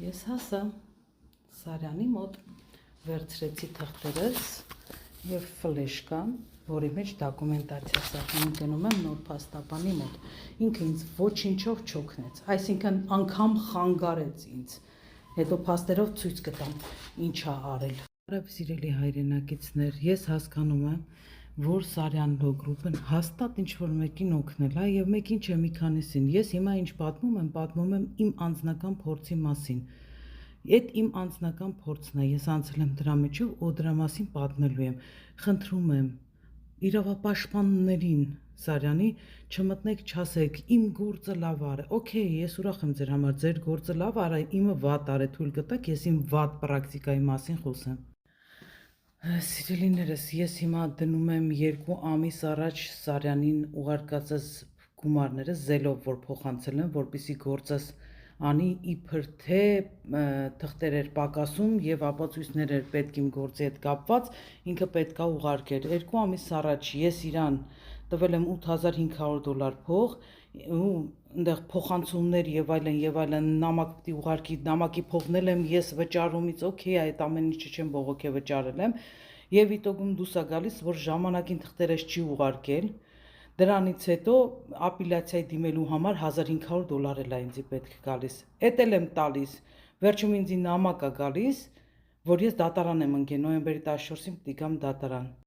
Ես հասա Սարյանի մոտ, վերցրեցի թղթերս և ֆլեշկան, որի մեջ դոկումենտացիա սահմանում գնում եմ նոր փաստաբանի մոտ, ինքը ինձ ոչինչով չօգնեց, այսինքն անգամ խանգարեց ինձ, հետո փաստերով ցույց կտամ ինչ ա արել։ Բարև սիրելի հայրենակիցներ, ես հասկանում եմ, որ Սարյան Law Group-ն հաստատ ինչ-որ մեկին օգնել է և մեկին չէ, մի քանիսին։ Ես հիմա ինչ պատմում եմ իմ անձնական փորձի մասին։ Այդ իմ անձնական փորձն է, ես անցել եմ դրա միջով ու դրա մասին պատմելու եմ։ Խնդրում եմ իրավապաշտպաններին Սարյանի չմտնեք, չասեք իմ գործը լավ արե։ Okay, ես ուրախ եմ ձեր համար, ձեր գործը լավ արե, իմը վատ արե, թույլ կտաք ես իմ վատ պրակտիկայի մասին խոսեմ։ Սիրելիներս, ես հիմա դնում եմ 2 ամիս առաջ Սարյանին ուղարկածս գումարները զելով, որ փոխանցել եմ, որպեսզի գործս անի, իբր թե թղթեր էր պակասում և ապացույցներ էր պետք իմ գործի հետ կապված, ինքը պետք է ուղարկեր։ 2 ամիս առաջ ես իրան տվել եմ $8500 փող ու այնտեղ փոխանցումներ եւ այլն, նամակ պիտի ուղարկի, նամակի փողն եմ ես վճարումից, okay, այդ ամեն ինչը չեմ բողոքե վճարել եմ եւ իտոգում դուս է գալիս, որ ժամանակին թղթերս չի ուղարկել։ Դրանից հետո ապելյացիայի դիմելու համար $1500 էլ է ինձ պետք գալիս։ Էդ էլ եմ տալիս։ Վերջում ինձ նամակ է գալիս, որ ես դատարան եմ ընկել, նոյեմբերի 14-ին պիտի գամ դատարան։